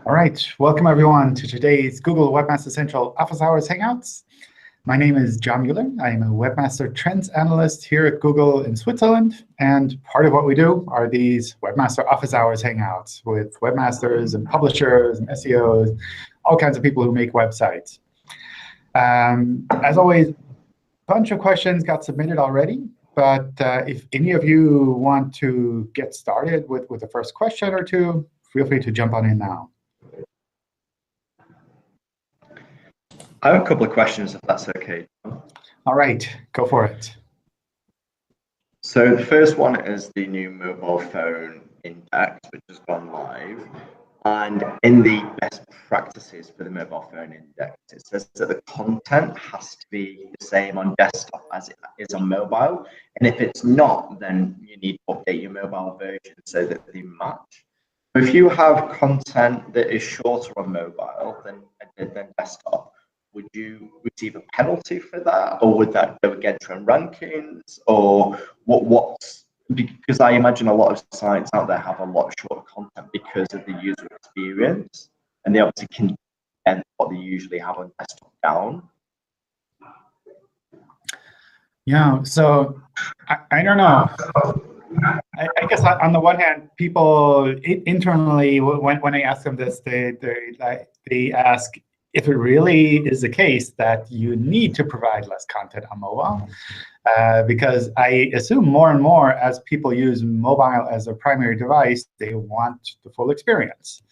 All right, welcome everyone to today's Google Webmaster Central Office Hours Hangouts. My name is John Mueller. I'm a Webmaster Trends Analyst here at Google in Switzerland. And part of what we do are these Webmaster Office Hours Hangouts with webmasters and publishers and SEOs, all kinds of people who make websites. As always, a bunch of questions got submitted already. But if any of you want to get started with the first question or two, feel free to jump on in now. I have a couple of questions, if that's OK. All right, go for it. So the first one is the new mobile phone index, which has gone live. And in the best practices for the mobile phone index, it says that the content has to be the same on desktop as it is on mobile. And if it's not, then you need to update your mobile version so that they match. If you have content that is shorter on mobile than desktop, would you receive a penalty for that, or would that go against your own rankings, or what's, because I imagine a lot of sites out there have a lot shorter content because of the user experience, and they obviously can end what they usually have on desktop down. Yeah, so I don't know. I guess on the one hand, people internally, when I ask them this, they ask if it really is the case that you need to provide less content on mobile. Because I assume more and more as people use mobile as their primary device, they want the full experience.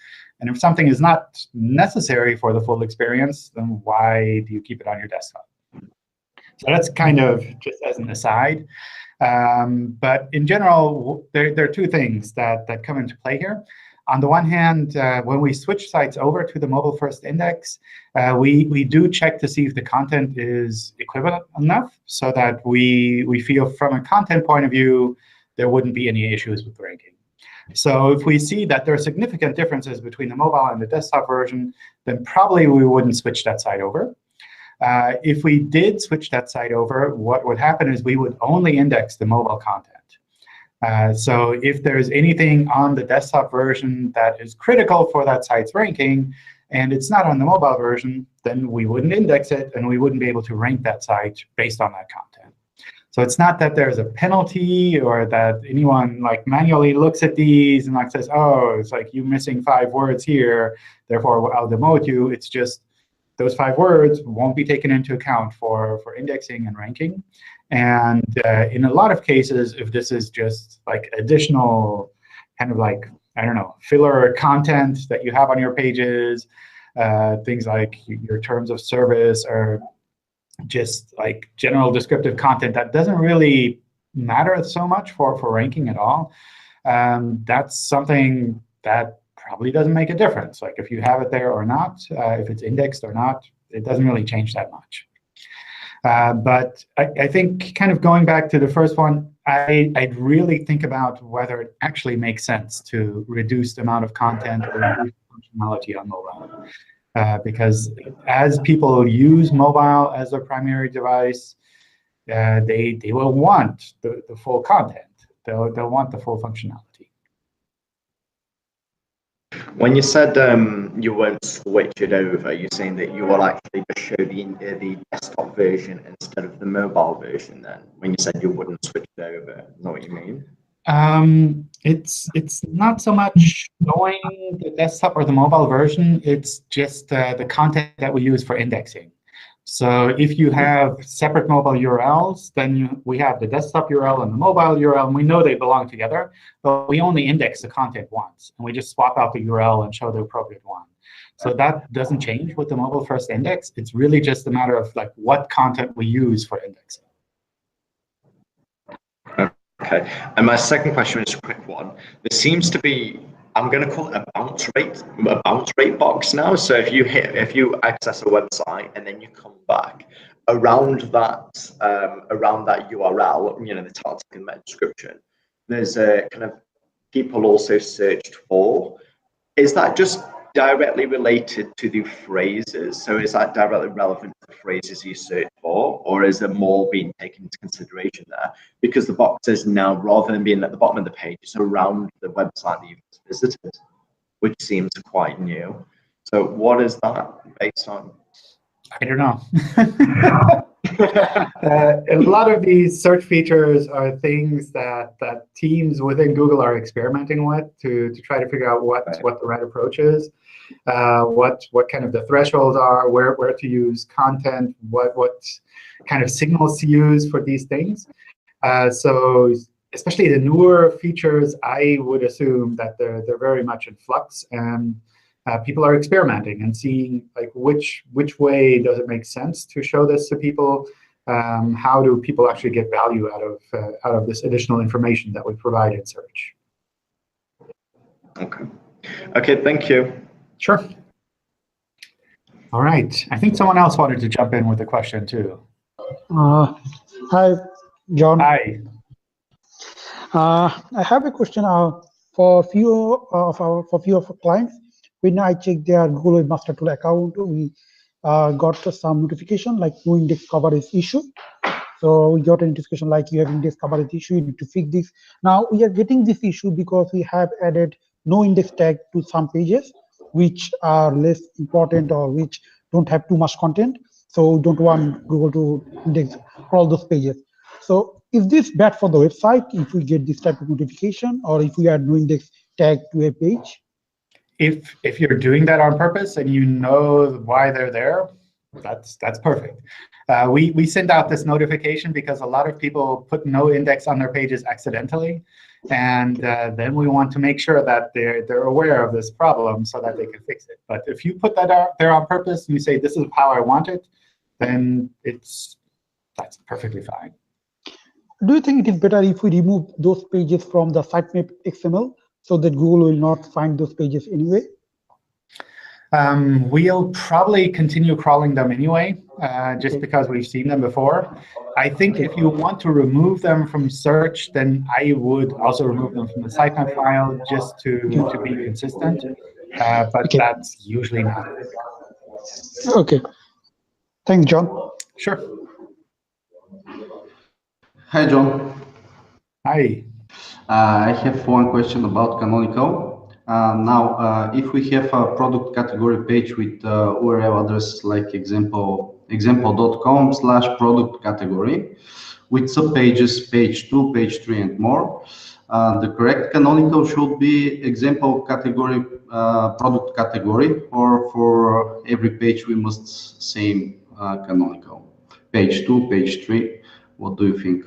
And if something is not necessary for the full experience, then why do you keep it on your desktop? So that's kind of just as an aside. But in general, there are two things that come into play here. On the one hand, when we switch sites over to the mobile-first index, we do check to see if the content is equivalent enough so that we feel from a content point of view, there wouldn't be any issues with ranking. So if we see that there are significant differences between the mobile and the desktop version, then probably we wouldn't switch that site over. If we did switch that site over, what would happen is we would only index the mobile content. So if there's anything on the desktop version that is critical for that site's ranking, and it's not on the mobile version, then we wouldn't index it, and we wouldn't be able to rank that site based on that content. So it's not that there's a penalty or that anyone manually looks at these and says, oh, it's like you're missing 5 words here, therefore I'll demote you. It's just those 5 words won't be taken into account for indexing and ranking. And in a lot of cases, if this is just additional kind of I don't know, filler content that you have on your pages, things like your terms of service or just general descriptive content that doesn't really matter so much for ranking at all, that's something that probably doesn't make a difference. If you have it there or not, if it's indexed or not, it doesn't really change that much. But I think kind of going back to the first one, I'd really think about whether it actually makes sense to reduce the amount of content or reduce functionality on mobile. Because as people use mobile as their primary device, they will want the full content. They'll want the full functionality. When you said you won't switch it over, you're saying that you will actually just show the desktop version instead of the mobile version then? When you said you wouldn't switch it over, is that what you mean? It's not so much showing the desktop or the mobile version. It's just the content that we use for indexing. So if you have separate mobile URLs, then we have the desktop URL and the mobile URL, and we know they belong together. But we only index the content once, and we just swap out the URL and show the appropriate one. So that doesn't change with the mobile-first index. It's really just a matter of what content we use for indexing. OK. And my second question is a quick one. There seems to be, I'm going to call it a bounce rate box now. So if you access a website and then you come back around that URL, the title and meta description, there's a kind of people also searched for. Is that just directly related to the phrases? So is that directly relevant to the phrases you search for, or is there more being taken into consideration there? Because the boxes now, rather than being at the bottom of the page, it's around the website that you've visited. which seems quite new. So what is that based on? I don't know. A lot of these search features are things that teams within Google are experimenting with to try to figure out what the right approach is, what kind of the thresholds are, where to use content, what kind of signals to use for these things. So especially the newer features, I would assume that they're very much in flux, and people are experimenting and seeing like which way does it make sense to show this to people. How do people actually get value out of this additional information that we provide in search? Okay. Okay. Thank you. Sure. All right. I think someone else wanted to jump in with a question too. Hi, John. Hi. I have a question for few of our clients. When I check their Google Webmaster Tool account, we got some notification like no index coverage issue. So we got a notification like you have index coverage issue, you need to fix this. Now we are getting this issue because we have added no index tag to some pages which are less important or which don't have too much content. So we don't want Google to index all those pages. So is this bad for the website if we get this type of notification, or if we add no index tag to a page? If you're doing that on purpose and you know why they're there, that's perfect. We send out this notification because a lot of people put no index on their pages accidentally, and then we want to make sure that they're aware of this problem so that they can fix it. But if you put that out there on purpose, you say this is how I want it, then that's perfectly fine. Do you think it is better if we remove those pages from the sitemap XML so that Google will not find those pages anyway? We'll probably continue crawling them anyway, just because we've seen them before. I think if you want to remove them from search, then I would also remove them from the sitemap file just to be consistent. But that's usually not. OK. Thanks, John. Sure. Hi, John. Hi. I have one question about Canonical. Now, if we have a product category page with URL address like example.com/product category with subpages, page 2, page 3, and more, the correct canonical should be example category, product category, or for every page we must same canonical. Page 2, page 3, what do you think?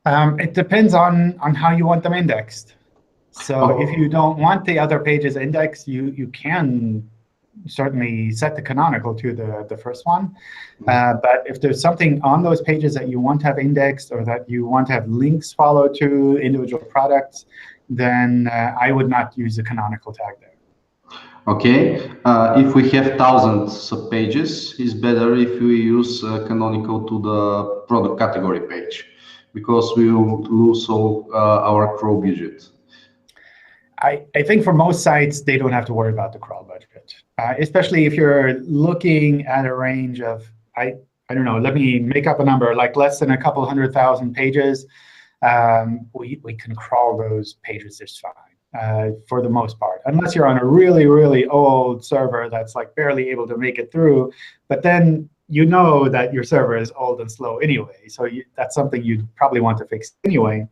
It depends on how you want them indexed. So if you don't want the other pages indexed, you can certainly set the canonical to the first one. But if there's something on those pages that you want to have indexed, or that you want to have links follow to individual products, then I would not use the canonical tag there. Okay. If we have thousands of pages, it's better if we use canonical to the product category page, because we will lose all our crawl budget. I think for most sites, they don't have to worry about the crawl budget, especially if you're looking at a range of, I don't know, let me make up a number, like less than a couple 100,000 pages. We can crawl those pages just fine for the most part, unless you're on a really, really old server that's like barely able to make it through. But then you know that your server is old and slow anyway, so that's something you'd probably want to fix anyway.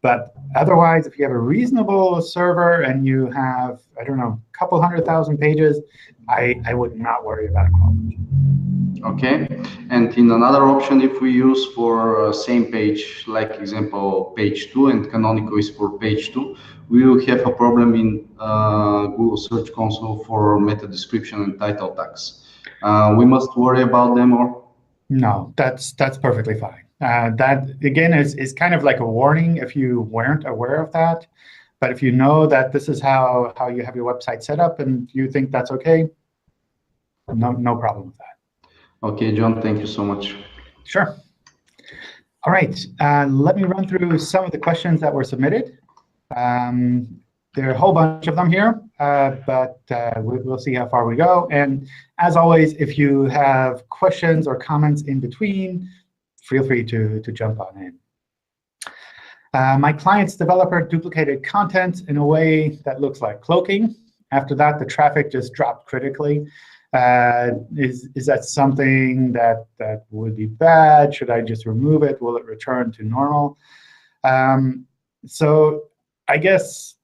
But otherwise, if you have a reasonable server and you have, I don't know, a couple 100,000 pages, I would not worry about quality. Okay. And in another option, if we use for same page, like example, page 2, and canonical is for page 2, we will have a problem in Google Search Console for meta description and title tags. We must worry about them, or? No, that's perfectly fine. That, again, is kind of like a warning if you weren't aware of that. But if you know that this is how you have your website set up and you think that's OK, no problem with that. OK, John, thank you so much. Sure. All right. Let me run through some of the questions that were submitted. There are a whole bunch of them here, but we'll see how far we go. And as always, if you have questions or comments in between, feel free to jump on in. My client's developer duplicated content in a way that looks like cloaking. After that, the traffic just dropped critically. Is that something that would be bad? Should I just remove it? Will it return to normal? So I guess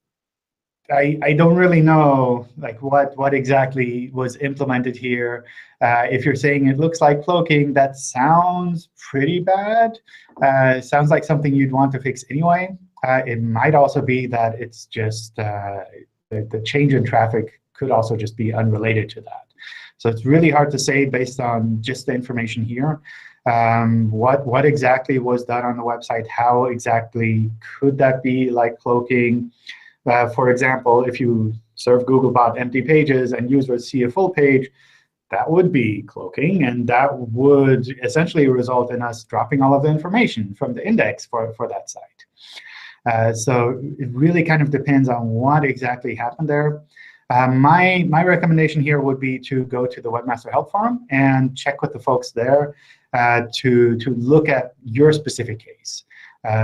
I don't really know like what exactly was implemented here. If you're saying it looks like cloaking, that sounds pretty bad. Sounds like something you'd want to fix anyway. It might also be that it's just the change in traffic could also just be unrelated to that. So it's really hard to say based on just the information here. What exactly was done on the website? How exactly could that be like cloaking? For example, if you serve Googlebot empty pages and users see a full page, that would be cloaking, and that would essentially result in us dropping all of the information from the index for that site. So it really kind of depends on what exactly happened there. My recommendation here would be to go to the Webmaster Help Forum and check with the folks there to look at your specific case,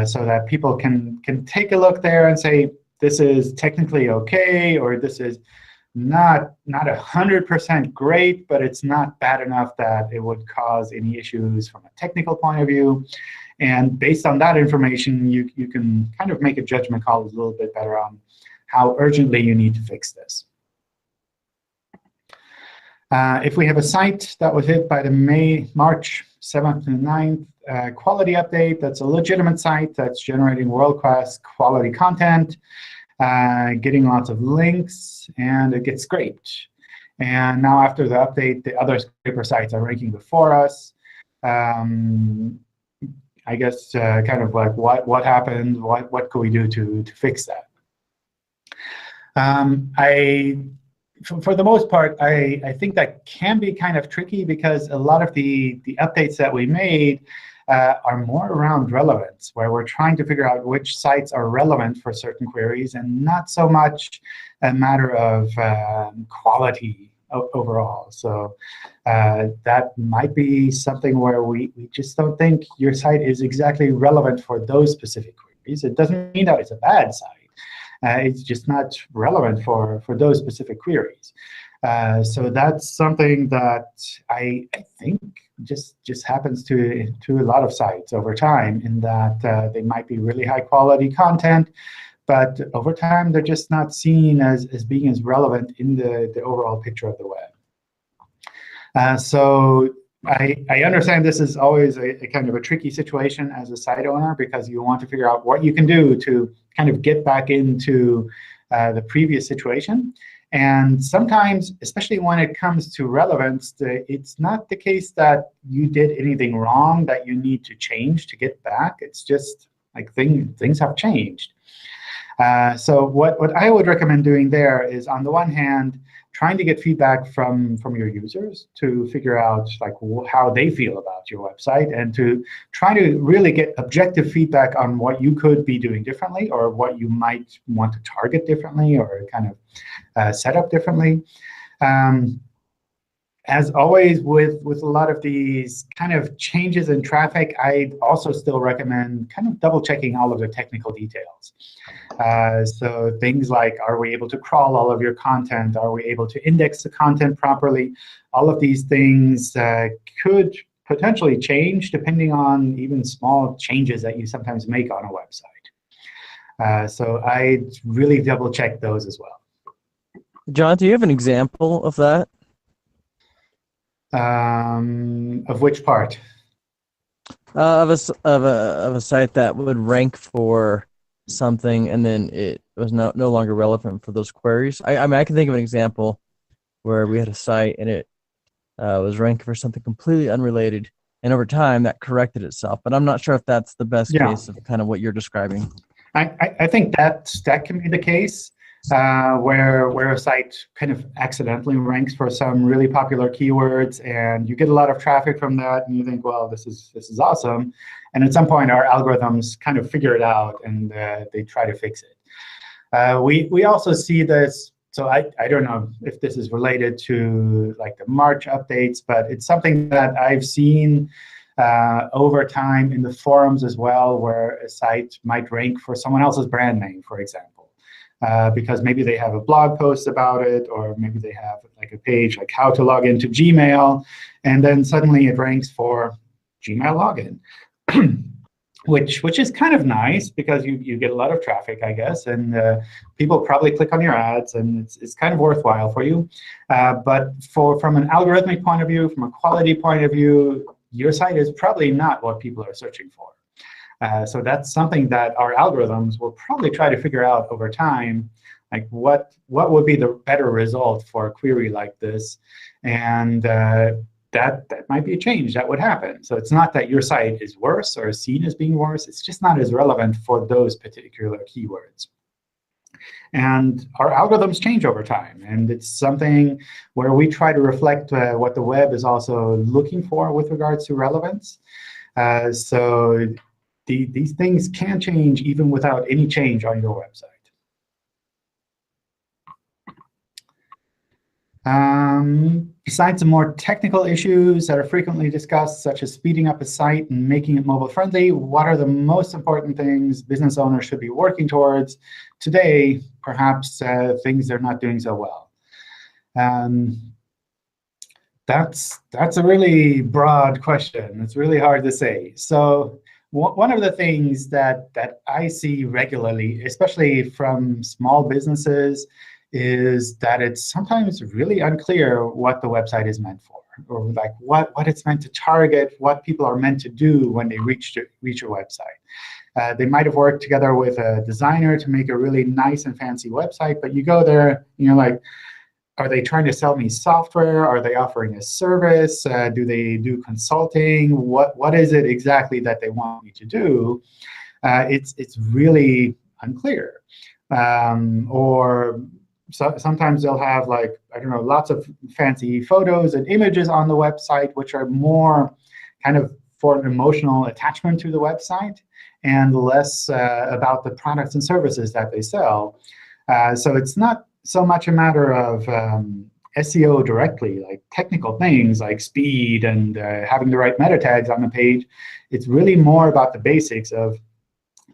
so that people can take a look there and say, this is technically OK, or this is not 100% great, but it's not bad enough that it would cause any issues from a technical point of view. And based on that information, you can kind of make a judgment call a little bit better on how urgently you need to fix this. If we have a site that was hit by the March 7th and 9th quality update, that's a legitimate site that's generating world-class quality content, getting lots of links, and it gets scraped. And now after the update, the other scraper sites are ranking before us. I guess kind of like what happened, what could we do to fix that? For the most part, I think that can be kind of tricky because a lot of the updates that we made are more around relevance, where we're trying to figure out which sites are relevant for certain queries and not so much a matter of quality overall. So that might be something where we just don't think your site is exactly relevant for those specific queries. It doesn't mean that it's a bad site. It's just not relevant for those specific queries. So that's something that I think just happens to a lot of sites over time, in that they might be really high quality content, but over time they're just not seen as being as relevant in the overall picture of the web. So I understand this is always a kind of a tricky situation as a site owner, because you want to figure out what you can do to kind of get back into the previous situation. And sometimes, especially when it comes to relevance, it's not the case that you did anything wrong that you need to change to get back. It's just like things have changed. So what I would recommend doing there is, on the one hand, trying to get feedback from your users to figure out like how they feel about your website, and to try to really get objective feedback on what you could be doing differently, or what you might want to target differently, or kind of set up differently. As always, with a lot of these kind of changes in traffic, I'd also still recommend kind of double-checking all of the technical details. So things like, are we able to crawl all of your content? Are we able to index the content properly? All of these things could potentially change depending on even small changes that you sometimes make on a website. So I'd really double-check those as well. John, do you have an example of that? Of which part? Of a site that would rank for something and then it was no longer relevant for those queries. I mean, I can think of an example where we had a site and it was ranking for something completely unrelated, and over time that corrected itself. But I'm not sure if that's the best case of kind of what you're describing. I think that can be the case. Where a site kind of accidentally ranks for some really popular keywords, and you get a lot of traffic from that, and you think, well, this is awesome. And at some point, our algorithms kind of figure it out, and they try to fix it. We also see this. So I don't know if this is related to like the March updates, but it's something that I've seen over time in the forums as well, where a site might rank for someone else's brand name, for example, because maybe they have a blog post about it, or maybe they have like a page like how to log into Gmail, and then suddenly it ranks for Gmail login. Which is kind of nice because you get a lot of traffic, I guess, and people probably click on your ads, and it's kind of worthwhile for you. But from an algorithmic point of view, from a quality point of view, your site is probably not what people are searching for. So that's something that our algorithms will probably try to figure out over time, like what would be the better result for a query like this, and that might be a change that would happen. So it's not that your site is worse or seen as being worse. It's just not as relevant for those particular keywords. And our algorithms change over time. And it's something where we try to reflect what the web is also looking for with regards to relevance. So these things can change even without any change on your website. Besides the more technical issues that are frequently discussed, such as speeding up a site and making it mobile friendly, what are the most important things business owners should be working towards today, perhaps things they're not doing so well? That's a really broad question. It's really hard to say. So one of the things that I see regularly, especially from small businesses, is that it's sometimes really unclear what the website is meant for, or like what it's meant to target, what people are meant to do when they reach your website. They might have worked together with a designer to make a really nice and fancy website, but you go there, and you're like, are they trying to sell me software? Are they offering a service? Do they do consulting? What is it exactly that they want me to do? It's really unclear. So sometimes they'll have, like, I don't know, lots of fancy photos and images on the website, which are more kind of for an emotional attachment to the website and less about the products and services that they sell. So it's not so much a matter of SEO directly, like technical things like speed and having the right meta tags on the page. It's really more about the basics of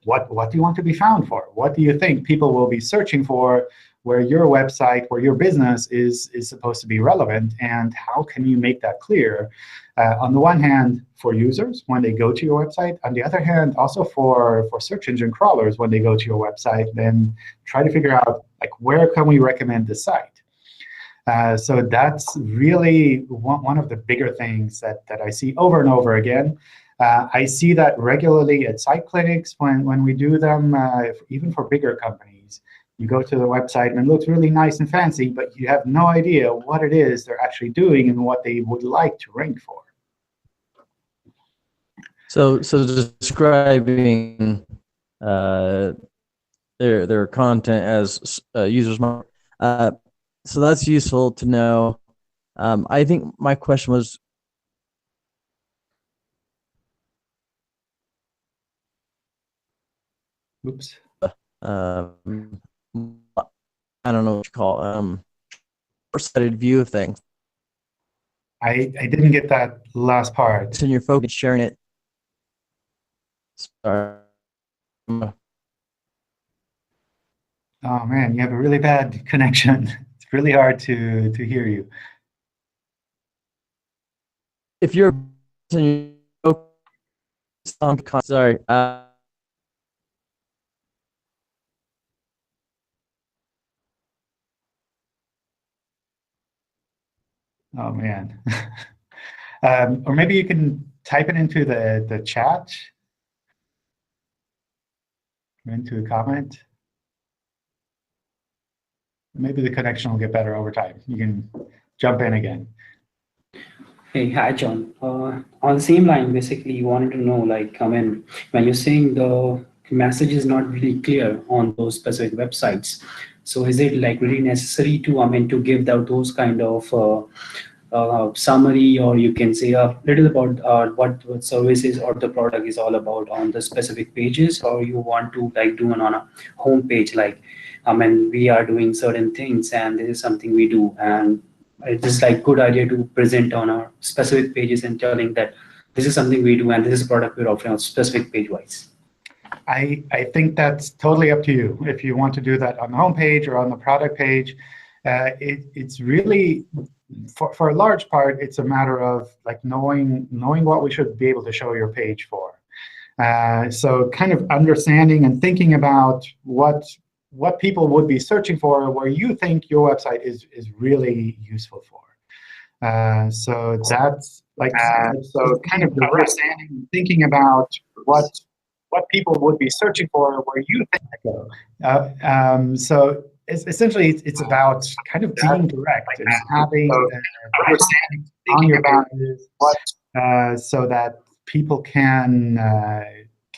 what do you want to be found for? What do you think people will be searching for where your website, where your business is supposed to be relevant, and how can you make that clear? On the one hand, for users when they go to your website. On the other hand, also for search engine crawlers when they go to your website, then try to figure out, like, where can we recommend the site? So that's really one of the bigger things that I see over and over again. I see that regularly at site clinics when we do them, even for bigger companies. You go to the website, and it looks really nice and fancy, but you have no idea what it is they're actually doing and what they would like to rank for. So describing their content as users. So that's useful to know. I think my question was, Oops. I don't know what you call short-sighted view of things. I didn't get that last part. It's in your focus, sharing it. Sorry. Oh man, you have a really bad connection. It's really hard to hear you. If you're sorry. Oh man. Or maybe you can type it into the chat, into a comment. Maybe the connection will get better over time. You can jump in again. Hey, hi, John. On the same line, basically, you wanted to know, like, I mean, when you're saying the message is not really clear on those specific websites, so is it like really necessary to, I mean, to give out those kind of summary, or you can say a little about what services or the product is all about on the specific pages, or you want to like do it on a home page, like, I mean, we are doing certain things and this is something we do, and it's just like good idea to present on our specific pages and telling that this is something we do, and this is a product we're offering on specific page-wise? I think that's totally up to you. If you want to do that on the home page or on the product page, it's really, for a large part, it's a matter of like knowing what we should be able to show your page for. So kind of understanding and thinking about what people would be searching for, where you think your website is really useful for. So that's like so kind of understanding and thinking about what people would be searching for, where you think. So essentially, it's about kind of being direct and having understanding on your pages, so that people can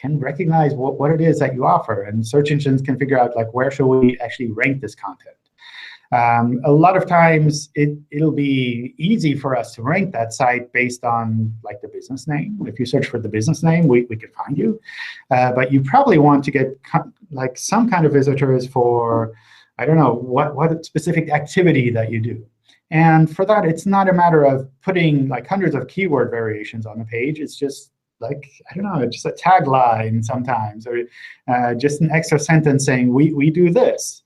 recognize what it is that you offer, and search engines can figure out like where should we actually rank this content. A lot of times, it'll be easy for us to rank that site based on like the business name. If you search for the business name, we can find you. But you probably want to get like some kind of visitors for, I don't know, what specific activity that you do. And for that, it's not a matter of putting like hundreds of keyword variations on the page. It's just like, I don't know, just a tagline sometimes, or just an extra sentence saying, we do this.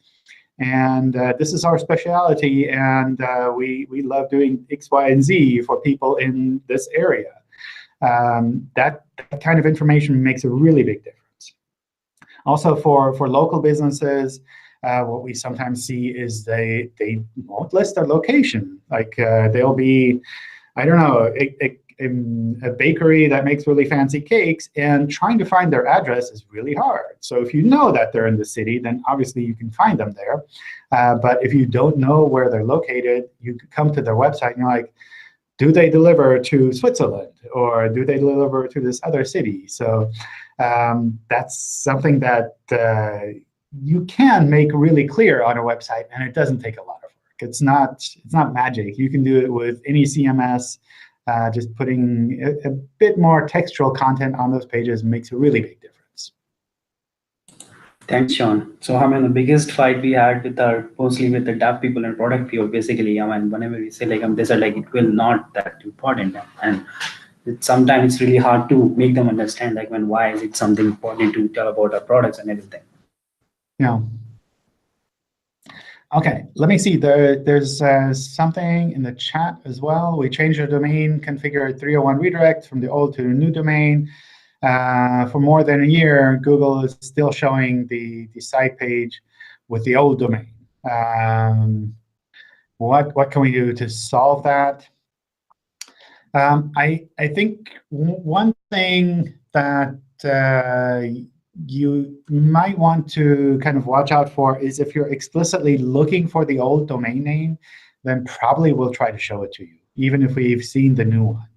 And this is our specialty, and we love doing X, Y, and Z for people in this area. That kind of information makes a really big difference. Also, for local businesses, what we sometimes see is they won't list their location. Like they'll be, I don't know, a bakery that makes really fancy cakes, and trying to find their address is really hard. So if you know that they're in the city, then obviously you can find them there. But if you don't know where they're located, you could come to their website and you're like, do they deliver to Switzerland, or do they deliver to this other city? So that's something that you can make really clear on a website, and it doesn't take a lot of work. It's not magic. You can do it with any CMS. Just putting a bit more textual content on those pages makes a really big difference. Thanks, Sean. So, I mean, the biggest fight we had mostly with the dev people and product people, basically, I mean, whenever we say like, they said like, it will not that important. And sometimes it's really hard to make them understand, like, why is it something important to tell about our products and everything. Yeah. OK, let me see. There's something in the chat as well. We changed the domain configure 301 redirect from the old to the new domain. For more than a year, Google is still showing the site page with the old domain. What can we do to solve that? I think one thing that you might want to kind of watch out for is if you're explicitly looking for the old domain name, then probably we'll try to show it to you, even if we've seen the new one.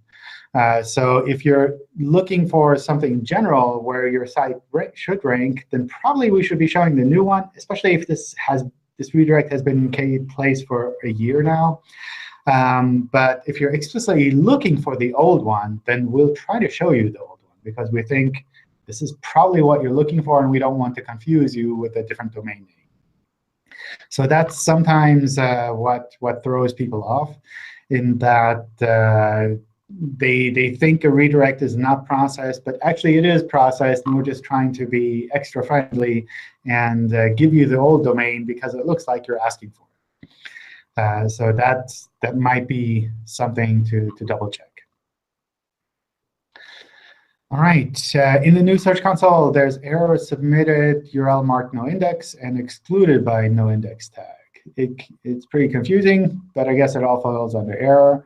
So if you're looking for something general where your site should rank, then probably we should be showing the new one, especially if this redirect has been in place for a year now. But if you're explicitly looking for the old one, then we'll try to show you the old one, because we think this is probably what you're looking for, and we don't want to confuse you with a different domain name. So that's sometimes what throws people off, in that they think a redirect is not processed, but actually it is processed, and we're just trying to be extra friendly and give you the old domain because it looks like you're asking for it. So that might be something to double check. All right, in the new Search Console, there's error submitted, URL marked no index, and excluded by no index tag. It's pretty confusing, but I guess it all falls under error.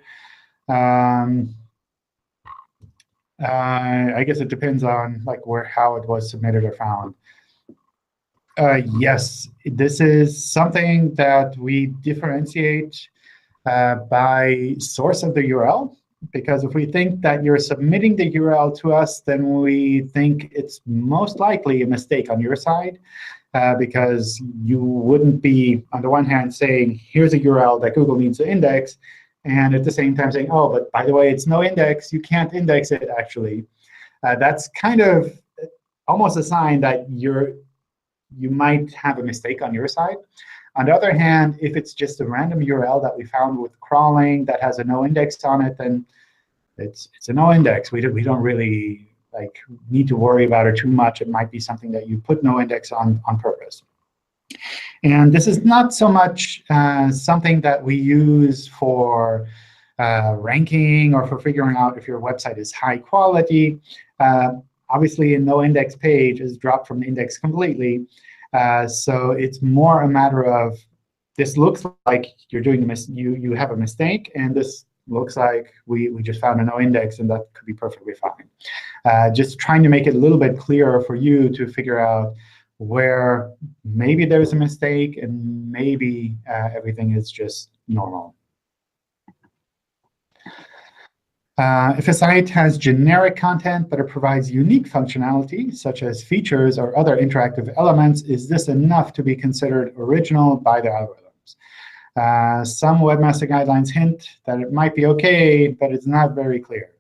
I guess it depends on like how it was submitted or found. Yes, this is something that we differentiate by source of the URL. Because if we think that you're submitting the URL to us, then we think it's most likely a mistake on your side, because you wouldn't be, on the one hand, saying, here's a URL that Google needs to index, and at the same time saying, oh, but by the way, it's no index. You can't index it, actually. That's kind of almost a sign that you might have a mistake on your side. On the other hand, if it's just a random URL that we found with crawling that has a no index on it, then it's a no index. We don't really like need to worry about it too much. It might be something that you put no index on purpose. And this is not so much something that we use for ranking or for figuring out if your website is high quality. Obviously, a no index page is dropped from the index completely. So it's more a matter of, this looks like you're doing you have a mistake, and this looks like we just found a no index, and that could be perfectly fine. Just trying to make it a little bit clearer for you to figure out where maybe there's a mistake and maybe everything is just normal. If a site has generic content, but it provides unique functionality, such as features or other interactive elements, is this enough to be considered original by the algorithms? Some webmaster guidelines hint that it might be OK, but it's not very clear.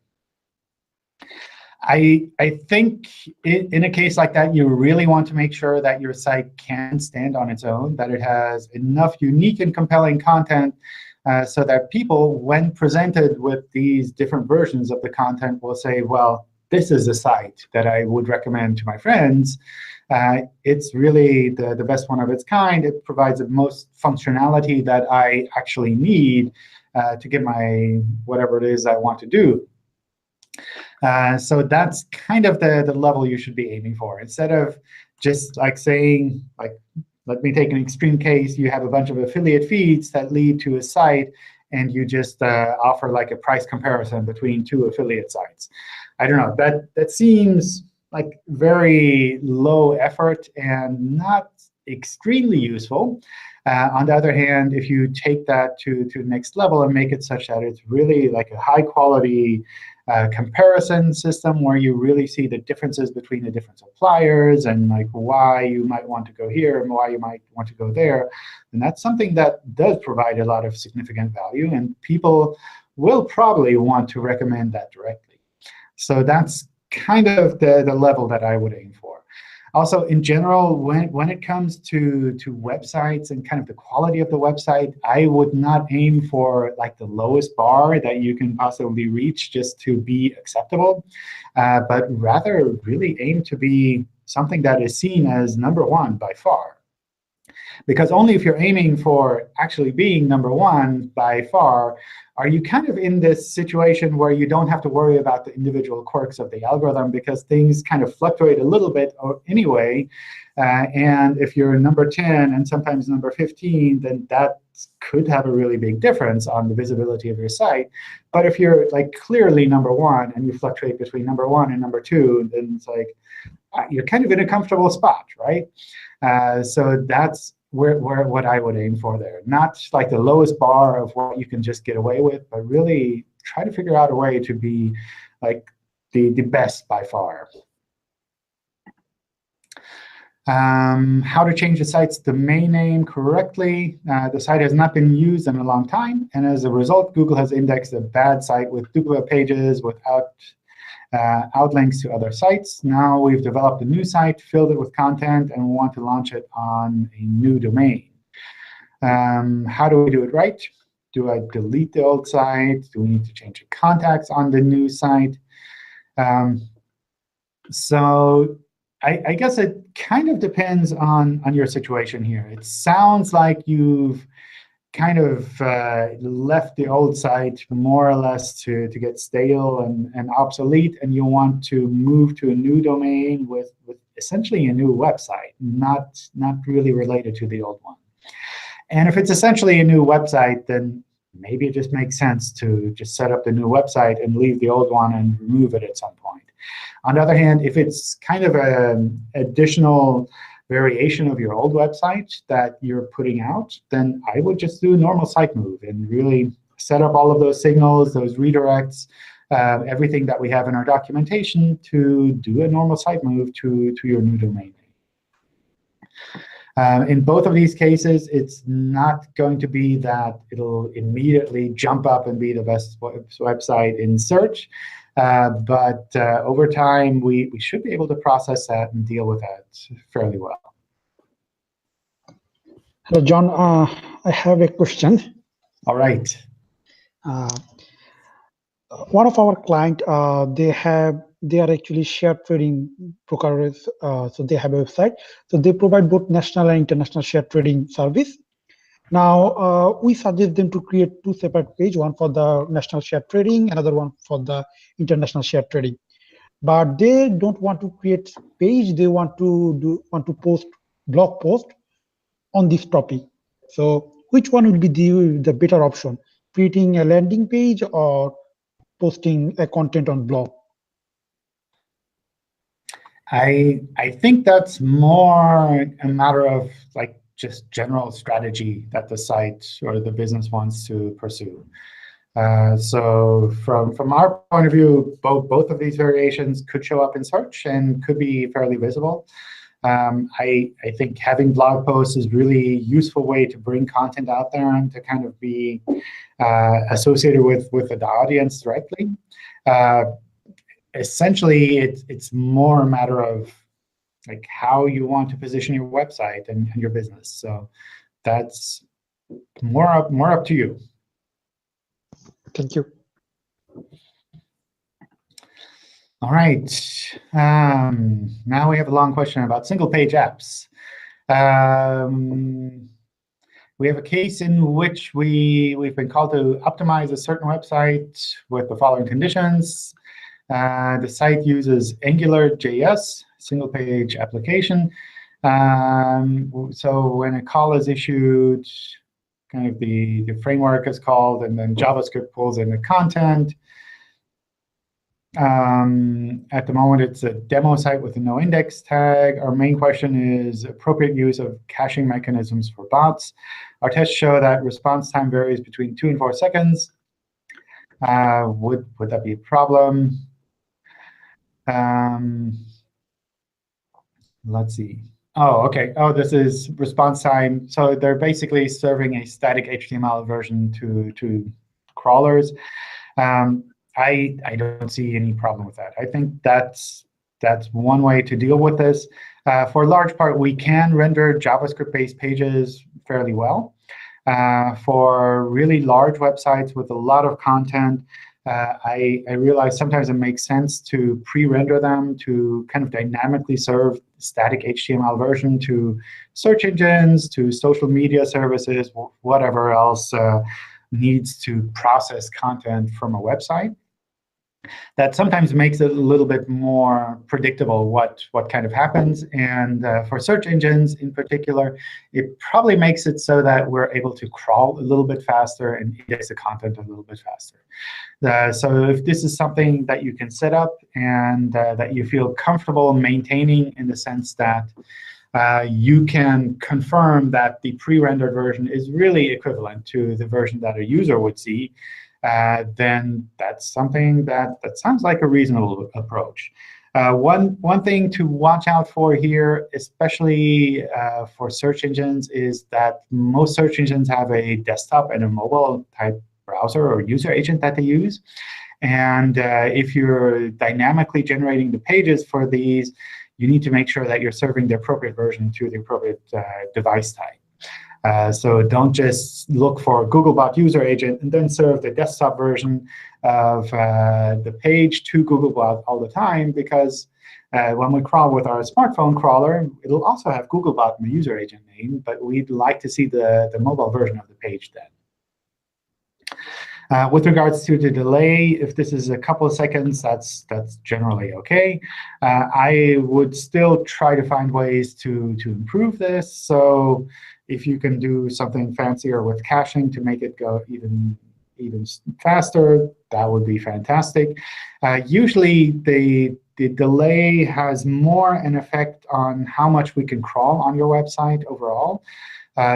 I think in a case like that, you really want to make sure that your site can stand on its own, that it has enough unique and compelling content so that people, when presented with these different versions of the content, will say, well, this is a site that I would recommend to my friends. It's really the best one of its kind. It provides the most functionality that I actually need to get my whatever it is I want to do. So that's kind of the level you should be aiming for. Instead of just like saying, like, let me take an extreme case. You have a bunch of affiliate feeds that lead to a site, and you just offer like a price comparison between two affiliate sites. I don't know. That seems like very low effort and not extremely useful. On the other hand, if you take that to the next level and make it such that it's really like a high-quality comparison system where you really see the differences between the different suppliers and like why you might want to go here and why you might want to go there, and that's something that does provide a lot of significant value, and people will probably want to recommend that directly. So that's kind of the level that I would aim for. Also, in general, when it comes to websites and kind of the quality of the website, I would not aim for like the lowest bar that you can possibly reach just to be acceptable, but rather really aim to be something that is seen as #1 by far. Because only if you're aiming for actually being #1 by far are you kind of in this situation where you don't have to worry about the individual quirks of the algorithm, because things kind of fluctuate a little bit anyway. And if you're #10 and sometimes #15, then that could have a really big difference on the visibility of your site. But if you're like clearly #1 and you fluctuate between #1 and #2, then it's like you're kind of in a comfortable spot, right? So that's what I would aim for there. Not like the lowest bar of what you can just get away with, but really try to figure out a way to be like the best by far. How to change the site's domain name correctly. The site has not been used in a long time, and as a result, Google has indexed a bad site with duplicate pages without outlinks to other sites. Now we've developed a new site, filled it with content, and we want to launch it on a new domain. How do we do it right? Do I delete the old site? Do we need to change the contacts on the new site? So I guess it kind of depends on your situation here. It sounds like you've kind of left the old site more or less to get stale and obsolete, and you want to move to a new domain with essentially a new website, not really related to the old one. And if it's essentially a new website, then maybe it just makes sense to just set up the new website and leave the old one and remove it at some point. On the other hand, if it's kind of an additional variation of your old website that you're putting out, then I would just do a normal site move and really set up all of those signals, those redirects, everything that we have in our documentation to do a normal site move to your new domain name. In both of these cases, it's not going to be that it'll immediately jump up and be the best website in search. But over time, we should be able to process that and deal with that fairly well. Hello, John. I have a question. All right. one of our client, they are actually share trading brokers. So they have a website. So they provide both national and international share trading service. Now we suggest them to create two separate pages, one for the national share trading, another one for the international share trading. But they don't want to create page. They want to post blog post on this topic. So which one will be the better option? Creating a landing page or posting a content on blog? I think that's more a matter of like just general strategy that the site or the business wants to pursue. So from our point of view, both of these variations could show up in search and could be fairly visible. I think having blog posts is really useful way to bring content out there and to kind of be associated with the audience directly. Essentially, it's more a matter of like how you want to position your website and your business. So that's more up to you. Thank you. All right. Now we have a long question about single-page apps. We have a case in which we've been called to optimize a certain website with the following conditions. The site uses Angular.js, single-page application. So when a call is issued, kind of the framework is called, and then JavaScript pulls in the content. At the moment, it's a demo site with a no-index tag. Our main question is appropriate use of caching mechanisms for bots. Our tests show that response time varies between 2 and 4 seconds. Would that be a problem? Let's see. Oh, OK. Oh, this is response time. So they're basically serving a static HTML version to crawlers. I don't see any problem with that. I think that's one way to deal with this. For a large part, we can render JavaScript-based pages fairly well. For really large websites with a lot of content, I realize sometimes it makes sense to pre-render them to kind of dynamically serve static HTML version to search engines, to social media services, whatever else needs to process content from a website. That sometimes makes it a little bit more predictable what kind of happens. And for search engines in particular, it probably makes it so that we're able to crawl a little bit faster and index the content a little bit faster. So if this is something that you can set up and that you feel comfortable maintaining in the sense that you can confirm that the pre-rendered version is really equivalent to the version that a user would see, then that's something that sounds like a reasonable approach. One thing to watch out for here, especially for search engines, is that most search engines have a desktop and a mobile type browser or user agent that they use. And if you're dynamically generating the pages for these, you need to make sure that you're serving the appropriate version to the appropriate device type. So don't just look for Googlebot user agent and then serve the desktop version of the page to Googlebot all the time, because when we crawl with our smartphone crawler, it'll also have Googlebot in the user agent name, but we'd like to see the mobile version of the page then. With regards to the delay, if this is a couple of seconds, that's generally OK. I would still try to find ways to improve this. So if you can do something fancier with caching to make it go even faster, that would be fantastic. Usually, the delay has more an effect on how much we can crawl on your website overall.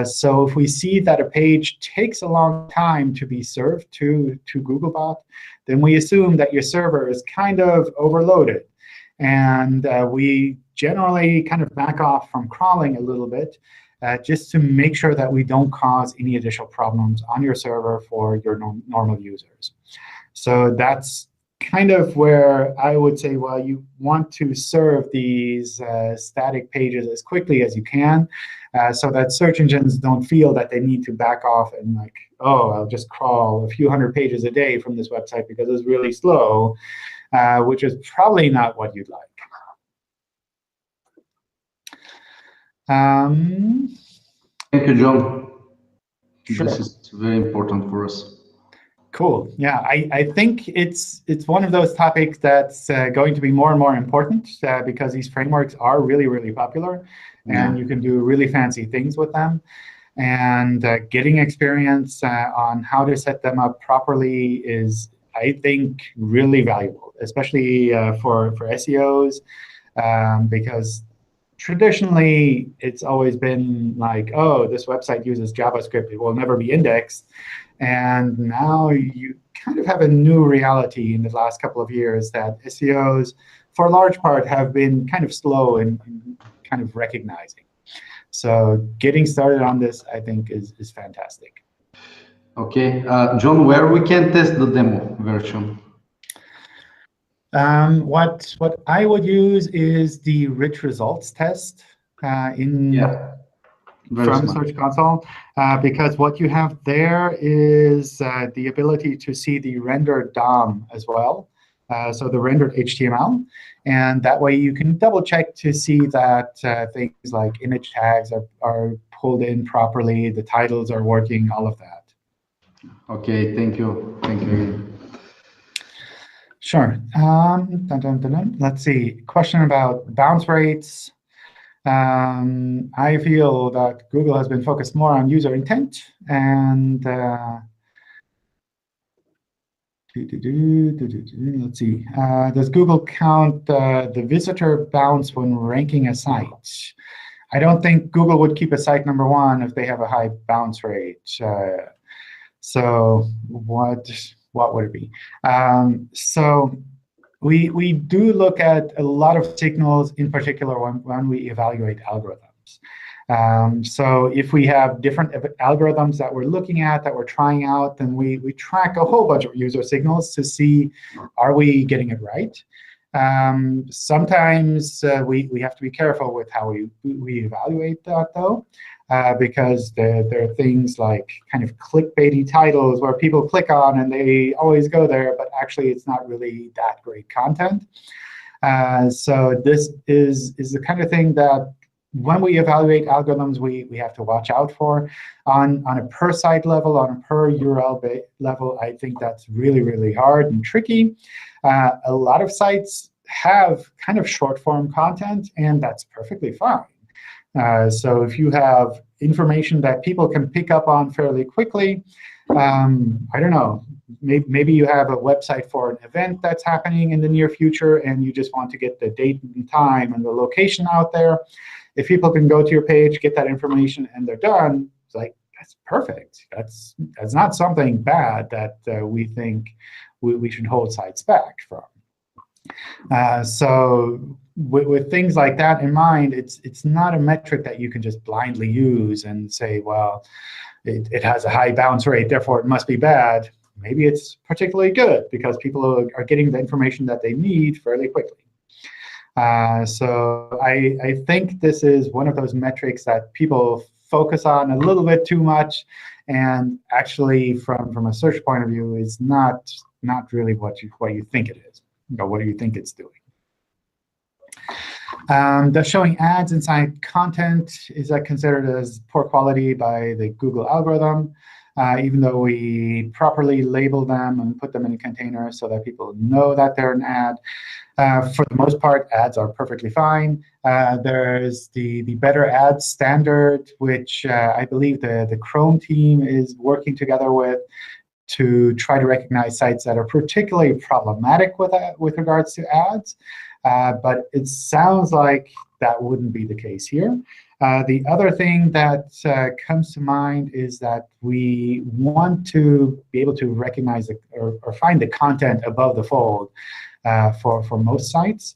So if we see that a page takes a long time to be served to Googlebot, then we assume that your server is kind of overloaded. And we generally kind of back off from crawling a little bit just to make sure that we don't cause any additional problems on your server for your normal users. So that's kind of where I would say, well, you want to serve these static pages as quickly as you can, so that search engines don't feel that they need to back off and like, oh, I'll just crawl a few hundred pages a day from this website because it's really slow, which is probably not what you'd like. Thank you, John. Sure. This is very important for us. Cool. Yeah, I think it's one of those topics that's going to be more and more important because these frameworks are really, really popular, and you can do really fancy things with them. And getting experience on how to set them up properly is, I think, really valuable, especially for SEOs, because traditionally it's always been like, oh, this website uses JavaScript, it will never be indexed. And now you kind of have a new reality in the last couple of years that SEOs, for a large part, have been kind of slow in kind of recognizing. So getting started on this, I think, is fantastic. OK. John, where we can test the demo version? What I would use is the rich results test from Search Console, because what you have there is the ability to see the rendered DOM as well, so the rendered HTML. And that way you can double check to see that things like image tags are pulled in properly, the titles are working, all of that. OK, thank you. Thank you. Sure. Let's see. Question about bounce rates. I feel that Google has been focused more on user intent, and let's see. Does Google count the visitor bounce when ranking a site? I don't think Google would keep a site #1 if they have a high bounce rate. So what would it be? So we do look at a lot of signals, in particular when we evaluate algorithms. So if we have different algorithms that we're looking at, that we're trying out, then we track a whole bunch of user signals to see, are we getting it right? Sometimes we have to be careful with how we evaluate that, though, because there are things like kind of clickbaity titles where people click on and they always go there, but actually it's not really that great content. So this is the kind of thing that when we evaluate algorithms, we have to watch out for. On a per site level, on a per URL level, I think that's really, really hard and tricky. A lot of sites have kind of short form content, and that's perfectly fine. So if you have information that people can pick up on fairly quickly, I don't know, maybe you have a website for an event that's happening in the near future, and you just want to get the date and time and the location out there. If people can go to your page, get that information, and they're done, it's like, that's perfect. That's not something bad that we think we should hold sites back from. So with things like that in mind, it's not a metric that you can just blindly use and say, well, it has a high bounce rate, therefore it must be bad. Maybe it's particularly good because people are getting the information that they need fairly quickly. So I think this is one of those metrics that people focus on a little bit too much, and actually from a search point of view is not really what you think it is, or what you think it's doing. Does showing ads inside content, is that considered as poor quality by the Google algorithm, even though we properly label them and put them in a container so that people know that they're an ad? For the most part, ads are perfectly fine. There's the better ads standard, which I believe the Chrome team is working together with to try to recognize sites that are particularly problematic with regards to ads. But it sounds like that wouldn't be the case here. The other thing that comes to mind is that we want to be able to recognize or find the content above the fold for most sites.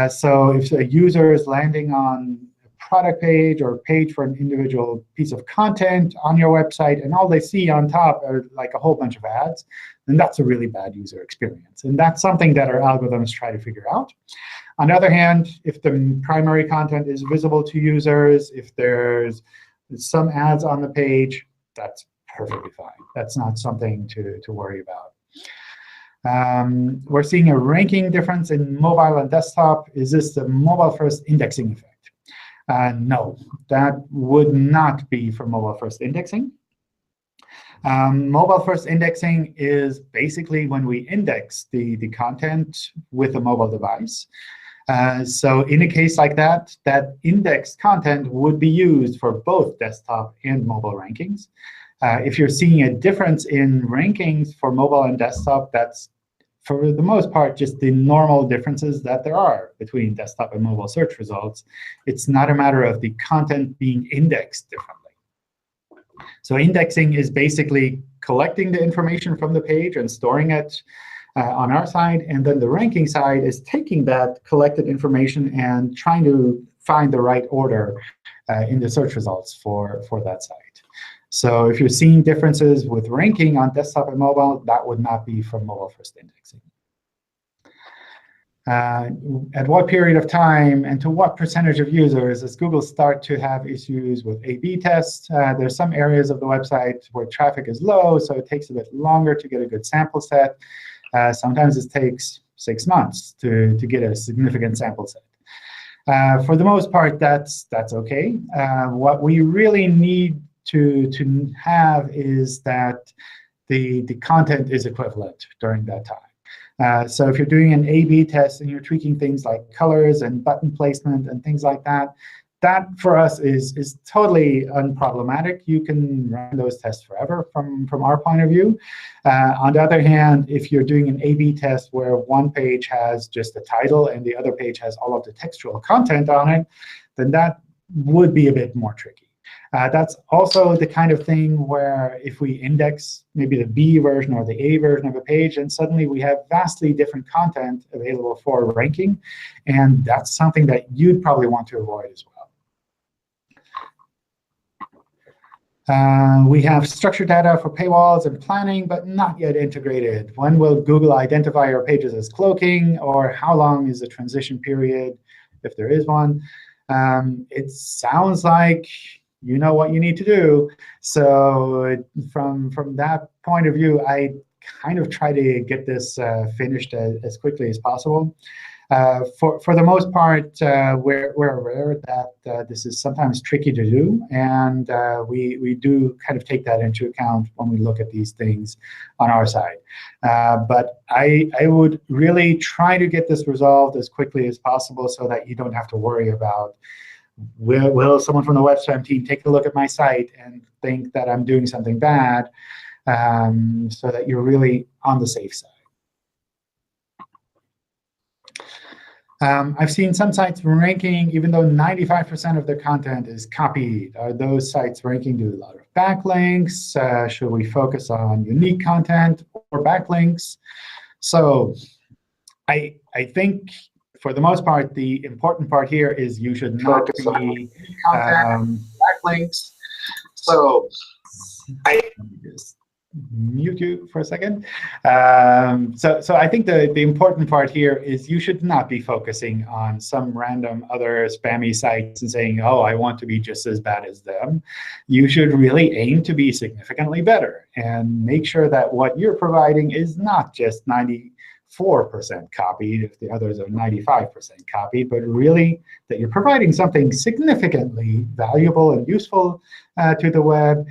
So if a user is landing on a product page or page for an individual piece of content on your website, and all they see on top are like a whole bunch of ads, then that's a really bad user experience. And that's something that our algorithms try to figure out. On the other hand, if the primary content is visible to users, if there's some ads on the page, that's perfectly fine. That's not something to worry about. We're seeing a ranking difference in mobile and desktop. Is this the mobile-first indexing effect? No, that would not be for mobile-first indexing. Mobile-first indexing is basically when we index the content with a mobile device. So in a case like that, that indexed content would be used for both desktop and mobile rankings. If you're seeing a difference in rankings for mobile and desktop, that's for the most part just the normal differences that there are between desktop and mobile search results. It's not a matter of the content being indexed differently. So indexing is basically collecting the information from the page and storing it on our side. And then the ranking side is taking that collected information and trying to find the right order in the search results for that site. So if you're seeing differences with ranking on desktop and mobile, that would not be from mobile-first indexing. At what period of time and to what percentage of users does Google start to have issues with A/B tests? There's some areas of the website where traffic is low, so it takes a bit longer to get a good sample set. Sometimes it takes 6 months to get a significant sample set. For the most part, that's OK. What we really need to have is that the content is equivalent during that time. So if you're doing an A/B test and you're tweaking things like colors and button placement and things like that, that for us is totally unproblematic. You can run those tests forever from our point of view. On the other hand, if you're doing an A/B test where one page has just a title and the other page has all of the textual content on it, then that would be a bit more tricky. That's also the kind of thing where if we index maybe the B version or the A version of a page, and suddenly we have vastly different content available for ranking. And that's something that you'd probably want to avoid as well. We have structured data for paywalls and planning, but not yet integrated. When will Google identify your pages as cloaking? Or how long is the transition period, if there is one? It sounds like you know what you need to do. So from that point of view, I kind of try to get this finished as quickly as possible. For the most part, we're aware that this is sometimes tricky to do, and we do kind of take that into account when we look at these things on our side. But I would really try to get this resolved as quickly as possible so that you don't have to worry about, will someone from the website team take a look at my site and think that I'm doing something bad, so that you're really on the safe side. I've seen some sites ranking even though 95% of their content is copied. Are those sites ranking due to a lot of backlinks? Should we focus on unique content or backlinks? So I think for the most part, the important part here is you should not be backlinks. So let me just mute you for a second. So I think the important part here is you should not be focusing on some random other spammy sites and saying, oh, I want to be just as bad as them. You should really aim to be significantly better and make sure that what you're providing is not just 94% copied if the others are 95% copied, but really that you're providing something significantly valuable and useful to the web,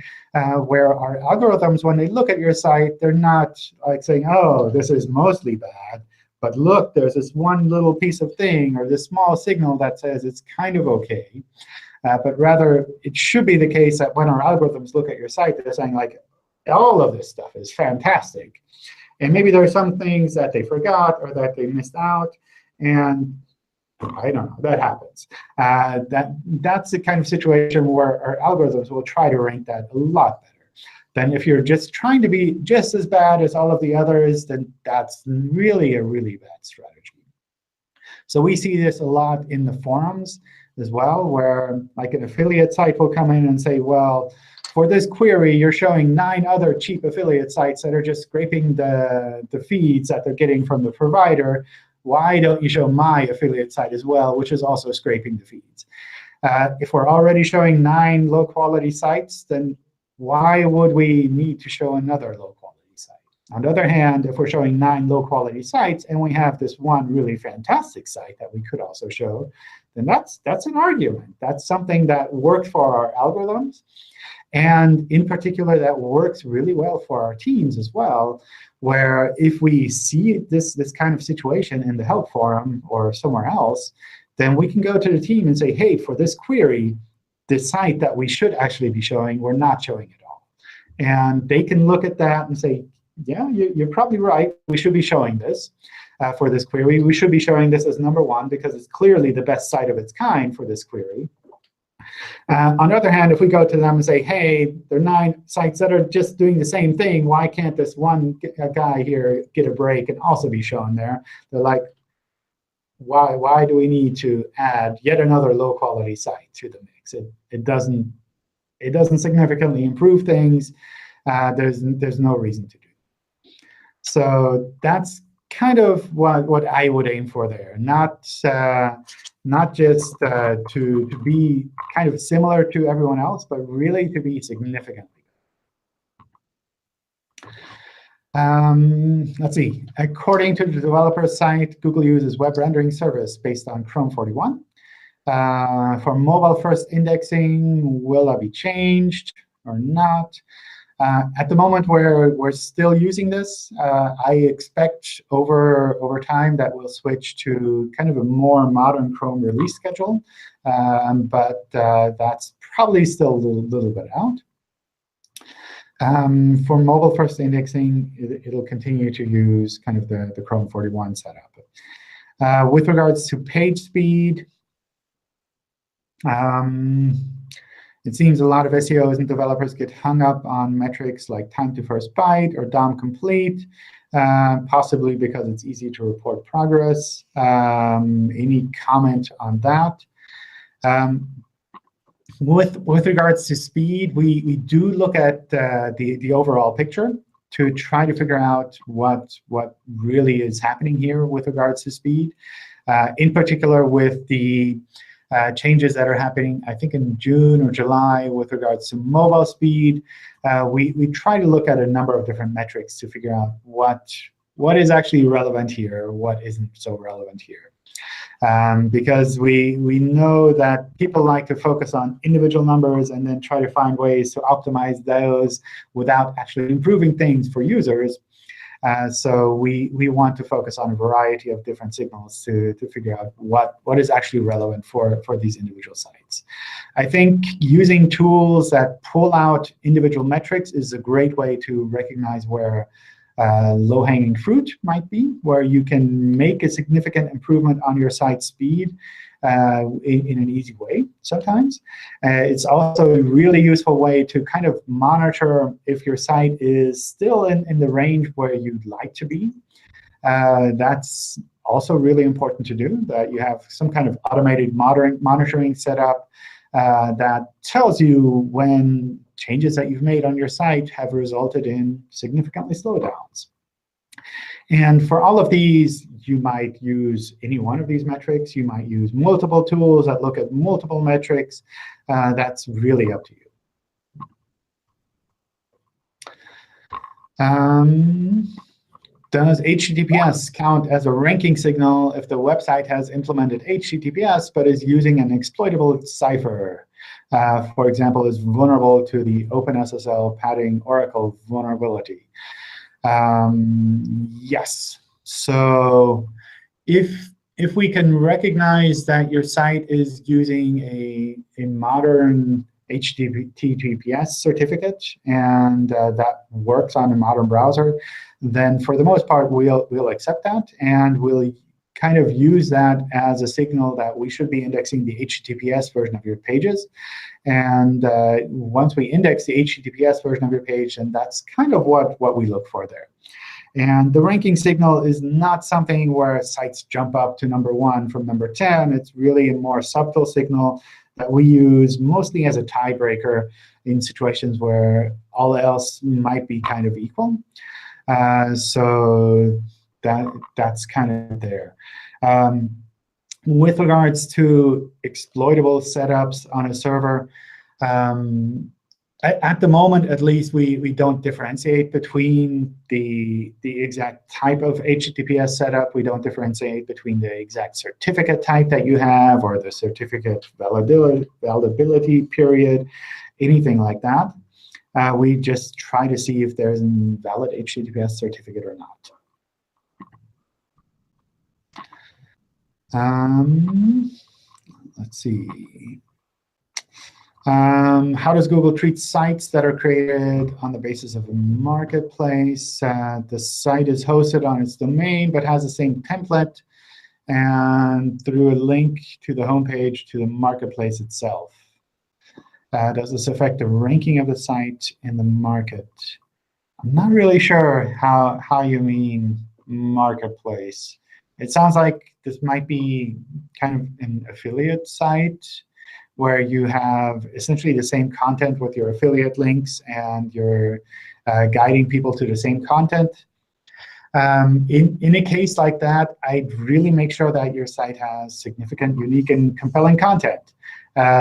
where our algorithms, when they look at your site, they're not like saying, oh, this is mostly bad, but look, there's this one little piece of thing or this small signal that says it's kind of OK. But rather, it should be the case that when our algorithms look at your site, they're saying, like, all of this stuff is fantastic. And maybe there are some things that they forgot or that they missed out. And I don't know, that happens. That's the kind of situation where our algorithms will try to rank that a lot better than if you're just trying to be just as bad as all of the others, then that's really a really bad strategy. So we see this a lot in the forums. as well, where like an affiliate site will come in and say, well, for this query, you're showing 9 other cheap affiliate sites that are just scraping the feeds that they're getting from the provider. Why don't you show my affiliate site as well, which is also scraping the feeds? If we're already showing 9 low-quality sites, then why would we need to show another low-quality site? On the other hand, if we're showing 9 low-quality sites and we have this one really fantastic site that we could also show, then that's an argument. That's something that works for our algorithms. And in particular, that works really well for our teams as well, where if we see this kind of situation in the help forum or somewhere else, then we can go to the team and say, hey, for this query, the site that we should actually be showing, we're not showing at all. And they can look at that and say, yeah, you're probably right. We should be showing this for this query. We should be showing this as number 1 because it's clearly the best site of its kind for this query. On the other hand, if we go to them and say, hey, there are 9 sites that are just doing the same thing, why can't this one guy here get a break and also be shown there? They're like, why do we need to add yet another low-quality site to the mix? It doesn't significantly improve things. There's no reason to do it. So that's kind of what I would aim for there. Not just to be kind of similar to everyone else, but really to be significantly. Let's see. According to the developer site, Google uses web rendering service based on Chrome 41. For mobile-first indexing, will that be changed or not? At the moment, we're still using this. I expect over time that we'll switch to kind of a more modern Chrome release schedule. But that's probably still a little bit out. For mobile-first indexing, it'll continue to use kind of the Chrome 41 setup. With regards to page speed, it seems a lot of SEOs and developers get hung up on metrics like time to first byte or DOM complete, possibly because it's easy to report progress. Any comment on that? With regards to speed, we do look at the overall picture to try to figure out what really is happening here with regards to speed. In particular, with the changes that are happening, I think in June or July, with regards to mobile speed, we try to look at a number of different metrics to figure out what is actually relevant here, what isn't so relevant here. Because we know that people like to focus on individual numbers and then try to find ways to optimize those without actually improving things for users. So we want to focus on a variety of different signals to figure out what is actually relevant for these individual sites. I think using tools that pull out individual metrics is a great way to recognize where low-hanging fruit might be, where you can make a significant improvement on your site speed in an easy way sometimes. It's also a really useful way to kind of monitor if your site is still in the range where you'd like to be. That's also really important to do, that you have some kind of automated monitoring setup that tells you when changes that you've made on your site have resulted in significantly slowdowns. And for all of these, you might use any one of these metrics. You might use multiple tools that look at multiple metrics. That's really up to you. Does HTTPS count as a ranking signal if the website has implemented HTTPS but is using an exploitable cipher? For example, is vulnerable to the OpenSSL padding Oracle vulnerability? Yes. So if we can recognize that your site is using a modern HTTPS certificate and that works on a modern browser, then for the most part, we'll accept that, and we'll kind of use that as a signal that we should be indexing the HTTPS version of your pages. And once we index the HTTPS version of your page, then that's kind of what we look for there. And the ranking signal is not something where sites jump up to #1 from #10. It's really a more subtle signal that we use mostly as a tiebreaker in situations where all else might be kind of equal. So that's kind of there. With regards to exploitable setups on a server, at the moment, at least, we don't differentiate between the exact type of HTTPS setup. We don't differentiate between the exact certificate type that you have or the certificate validability period, anything like that. We just try to see if there's a valid HTTPS certificate or not. Let's see. How does Google treat sites that are created on the basis of a marketplace? The site is hosted on its domain, but has the same template, and through a link to the homepage to the marketplace itself. Does this affect the ranking of the site in the market? I'm not really sure how you mean marketplace. It sounds like this might be kind of an affiliate site where you have essentially the same content with your affiliate links, and you're guiding people to the same content. In a case like that, I'd really make sure that your site has significant, unique, and compelling content,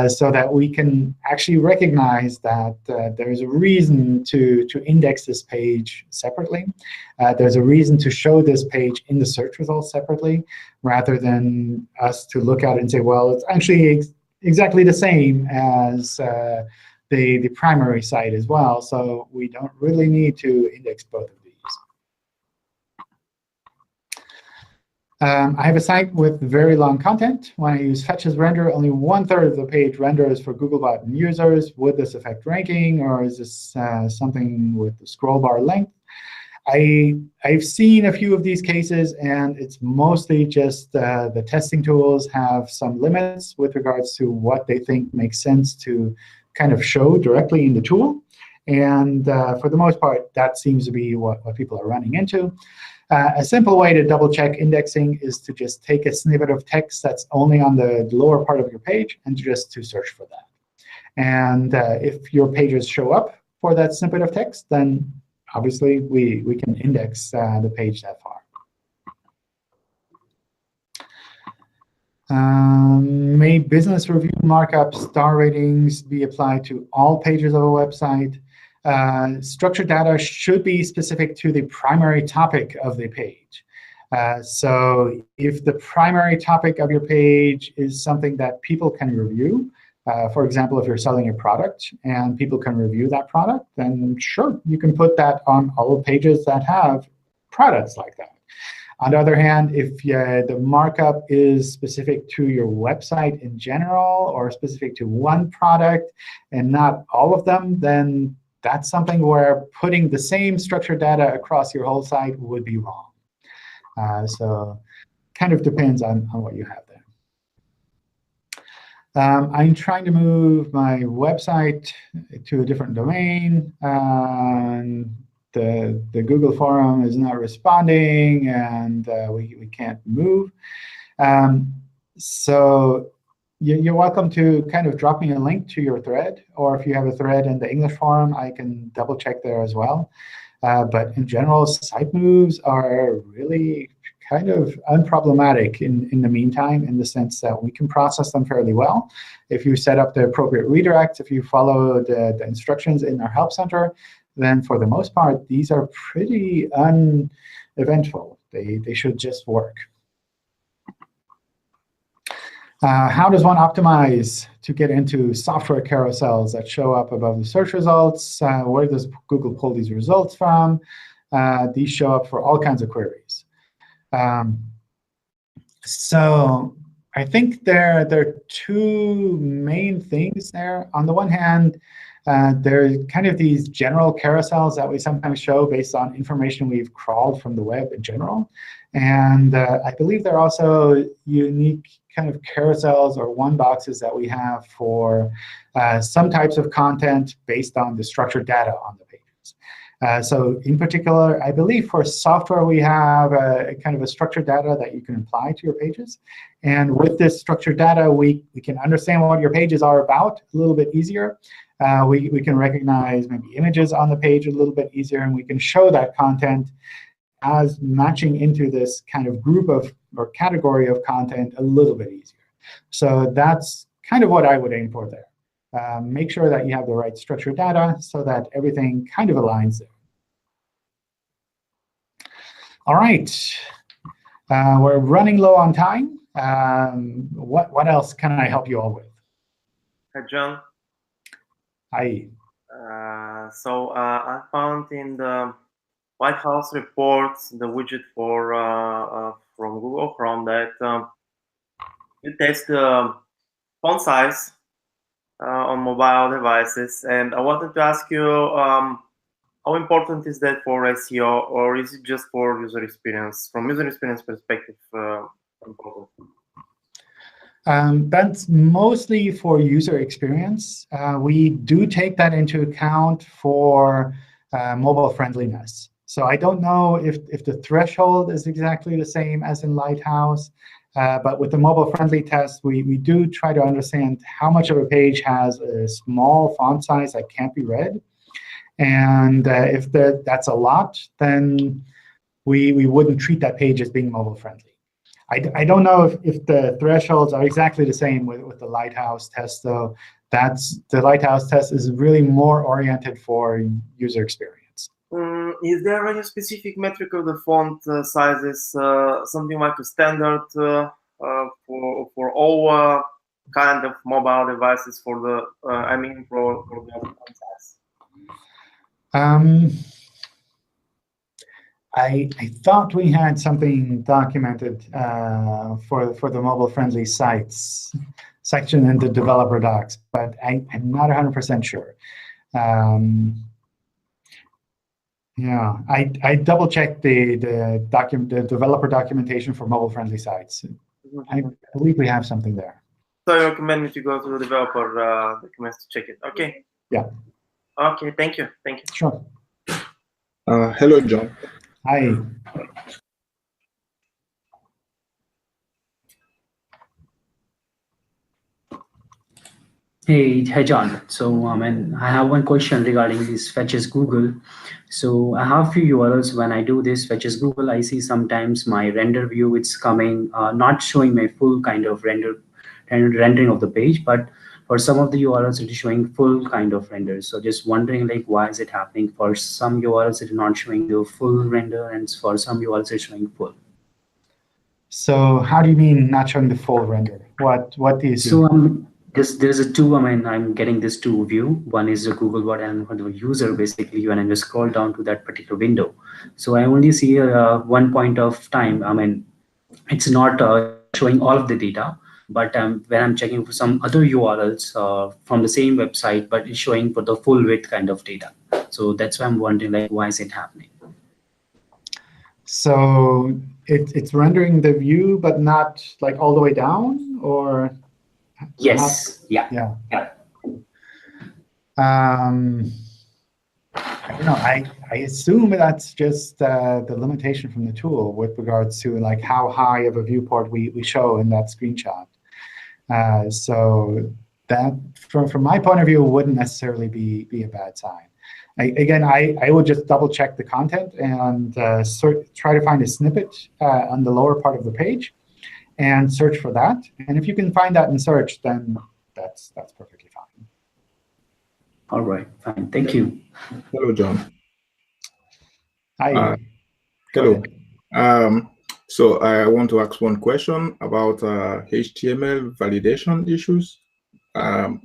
so that we can actually recognize that there's a reason to index this page separately. There's a reason to show this page in the search results separately, rather than us to look at it and say, well, it's actually exactly the same as the primary site as well. So we don't really need to index both of these. I have a site with very long content. When I use fetch as render, only 1/3 of the page renders for Googlebot and users. Would this affect ranking, or is this something with the scroll bar length? I've seen a few of these cases, and it's mostly just the testing tools have some limits with regards to what they think makes sense to kind of show directly in the tool. And for the most part, that seems to be what people are running into. A simple way to double-check indexing is to just take a snippet of text that's only on the lower part of your page and just to search for that. And if your pages show up for that snippet of text, then obviously we can index the page that far. May business review markup star ratings be applied to all pages of a website? Structured data should be specific to the primary topic of the page. So if the primary topic of your page is something that people can review, for example, if you're selling a product and people can review that product, then sure, you can put that on all pages that have products like that. On the other hand, if the markup is specific to your website in general or specific to one product and not all of them, then that's something where putting the same structured data across your whole site would be wrong. So kind of depends on what you have there. I'm trying to move my website to a different domain. The Google forum is not responding, and we can't move. So you're welcome to kind of drop me a link to your thread, or if you have a thread in the English forum, I can double check there as well. But in general, site moves are really kind of unproblematic in the meantime, in the sense that we can process them fairly well. If you set up the appropriate redirects, if you follow the instructions in our Help Center, then for the most part, these are pretty uneventful. They should just work. How does one optimize to get into software carousels that show up above the search results? Where does Google pull these results from? These show up for all kinds of queries. So I think there are two main things there. On the one hand, there are kind of these general carousels that we sometimes show based on information we've crawled from the web in general. And I believe there are also unique kind of carousels or one boxes that we have for some types of content based on the structured data on the page. pages. So in particular, I believe for software, we have a kind of a structured data that you can apply to your pages. And with this structured data, we can understand what your pages are about a little bit easier. We can recognize maybe images on the page a little bit easier, and we can show that content as matching into this kind of group of or category of content a little bit easier. So that's kind of what I would aim for there. Make sure that you have the right structured data so that everything kind of aligns there. All right. We're running low on time. What else can I help you all with? Hi, John. Hi. So I found in the White House reports the widget from Google Chrome that you test the font size on mobile devices, and I wanted to ask you how important is that for SEO, or is it just for user experience? From user experience perspective, important. That's mostly for user experience. We do take that into account for mobile friendliness. So I don't know if the threshold is exactly the same as in Lighthouse. But with the mobile-friendly test, we do try to understand how much of a page has a small font size that can't be read. And if that's a lot, then we wouldn't treat that page as being mobile-friendly. I don't know if the thresholds are exactly the same with the Lighthouse test, though. The Lighthouse test is really more oriented for user experience. Is there any specific metric of the font sizes, something like a standard for all kind of mobile devices for the for the font size? I thought we had something documented for the mobile-friendly sites section in the developer docs, but I'm not 100% sure. Yeah, I double-checked the developer documentation for mobile-friendly sites. I believe we have something there. So you recommend me to go to the developer documents to check it? Okay. Yeah. Okay. Thank you. Thank you. Sure. Hello, John. Hi. Hi, John. So, I have one question regarding this fetches Google. So I have few URLs. When I do this fetches Google, I see sometimes my render view, it's coming, not showing my full kind of rendering of the page, but for some of the URLs, it is showing full kind of render. So just wondering, like, why is it happening? For some URLs, it is not showing the full render, and for some URLs, it's showing full. So how do you mean not showing the full render? What do you see? So there's a two. I'm getting this two view. One is the Google bot, and for the user, basically, when I just scroll down to that particular window. So I only see one point of time. It's not showing all of the data, but when I'm checking for some other URLs from the same website, but it's showing for the full width kind of data. So that's why I'm wondering, like, why is it happening? So it's rendering the view, but not like all the way down, or? Yes. Yeah. I don't know. I assume that's just the limitation from the tool with regards to like how high of a viewport we show in that screenshot. So that, from my point of view, wouldn't necessarily be a bad sign. I would just double check the content and try to find a snippet on the lower part of the page and search for that. And if you can find that in search, then that's perfectly fine. All right, fine. Thank you. Hello, John. Hi. Hello. So I want to ask one question about HTML validation issues.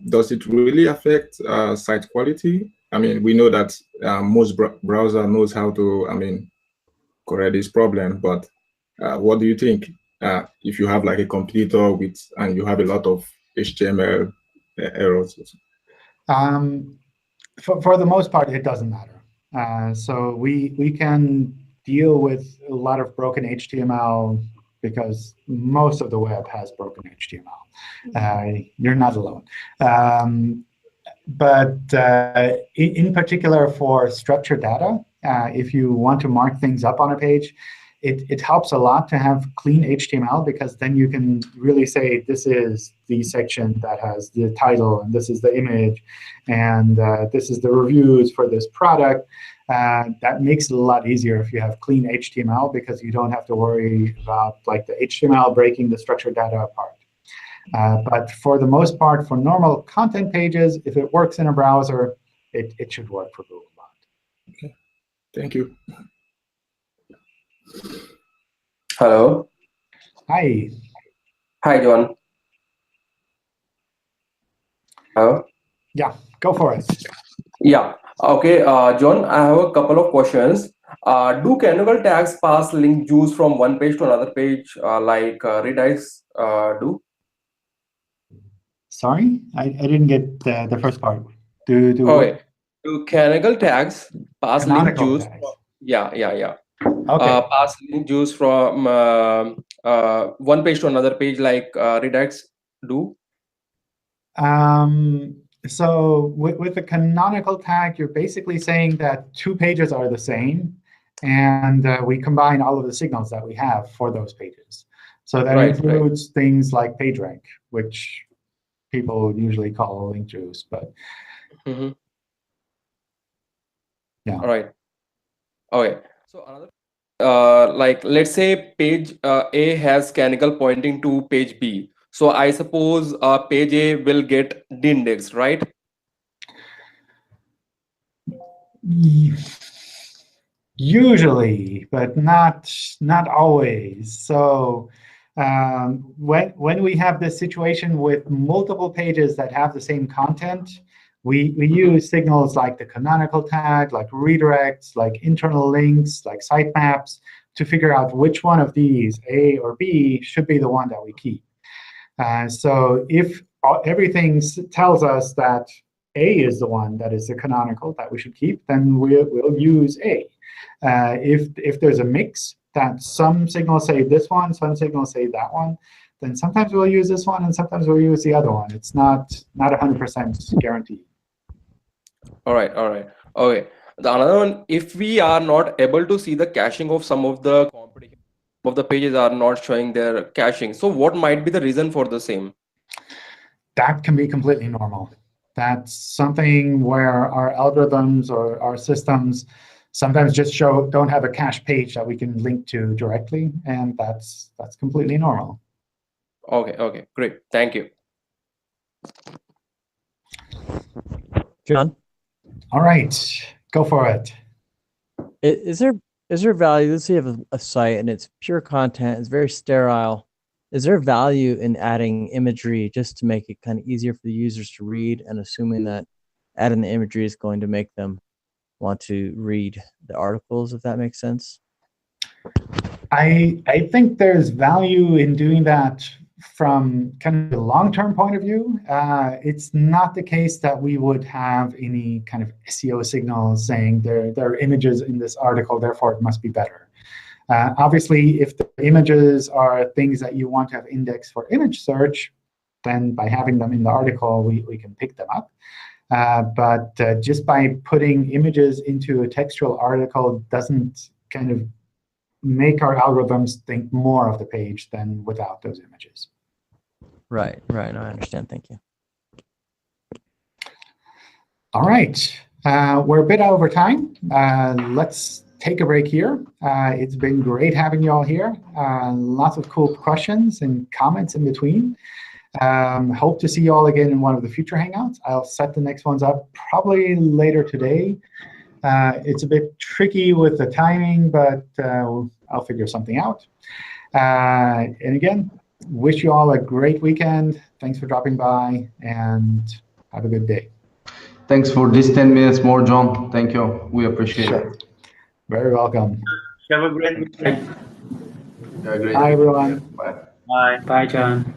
Does it really affect site quality? We know that most browser knows how to, correct this problem, but what do you think if you have like a computer and you have a lot of HTML errors? For the most part, it doesn't matter. So we can deal with a lot of broken HTML because most of the web has broken HTML. You're not alone. in particular for structured data, if you want to mark things up on a page, it helps a lot to have clean HTML, because then you can really say, this is the section that has the title, and this is the image, and this is the reviews for this product. That makes it a lot easier if you have clean HTML, because you don't have to worry about like the HTML breaking the structured data apart. But for the most part, for normal content pages, if it works in a browser, it should work for Googlebot. Okay, thank you. Hello. Hi. Hi, John. Hello. Yeah, go for it. Yeah. Okay, John, I have a couple of questions. Do canonical tags pass link juice from one page to another page like redirects do? Sorry, I didn't get the first part. Okay. What? Do canonical tags pass link Canonical juice? tags. Yeah. Okay. Pass link juice from one page to another page like redirects do? So with the canonical tag, you're basically saying that two pages are the same, and we combine all of the signals that we have for those pages. So that includes things like PageRank, which people usually call link juice, but yeah. All right. Okay. So another, like let's say page A has canonical pointing to page B. So I suppose page A will get de-indexed, right? Usually, but not always. So when we have this situation with multiple pages that have the same content, we use signals like the canonical tag, like redirects, like internal links, like sitemaps, to figure out which one of these, A or B, should be the one that we keep. So if everything tells us that A is the one that is the canonical that we should keep, then we'll use A. If there's a mix that some signals say this one, some signals say that one, then sometimes we'll use this one and sometimes we'll use the other one. It's not 100% guaranteed. All right. Okay. The another one, if we are not able to see the caching of some of the competition, of the pages are not showing their caching. So what might be the reason for the same? That can be completely normal. That's something where our algorithms or our systems sometimes just don't have a cache page that we can link to directly, and that's completely normal. Okay, great. Thank you. John? All right, go for it. Is there value? Let's say you have a site and it's pure content, it's very sterile. Is there value in adding imagery just to make it kind of easier for the users to read, and assuming that adding the imagery is going to make them want to read the articles, if that makes sense? I think there's value in doing that from kind of the long-term point of view. It's not the case that we would have any kind of SEO signals saying there are images in this article, therefore it must be better. Obviously, if the images are things that you want to have indexed for image search, then by having them in the article, we can pick them up. But just by putting images into a textual article doesn't kind of make our algorithms think more of the page than without those images. Right. No, I understand. Thank you. All right. We're a bit over time. Let's take a break here. It's been great having you all here. Lots of cool questions and comments in between. Hope to see you all again in one of the future Hangouts. I'll set the next ones up probably later today. It's a bit tricky with the timing, but I'll figure something out. And again, wish you all a great weekend. Thanks for dropping by, and have a good day. Thanks for this 10 minutes more, John. Thank you. We appreciate it. Very welcome. Have a great weekend. Bye, everyone. Bye. Bye. Bye, John.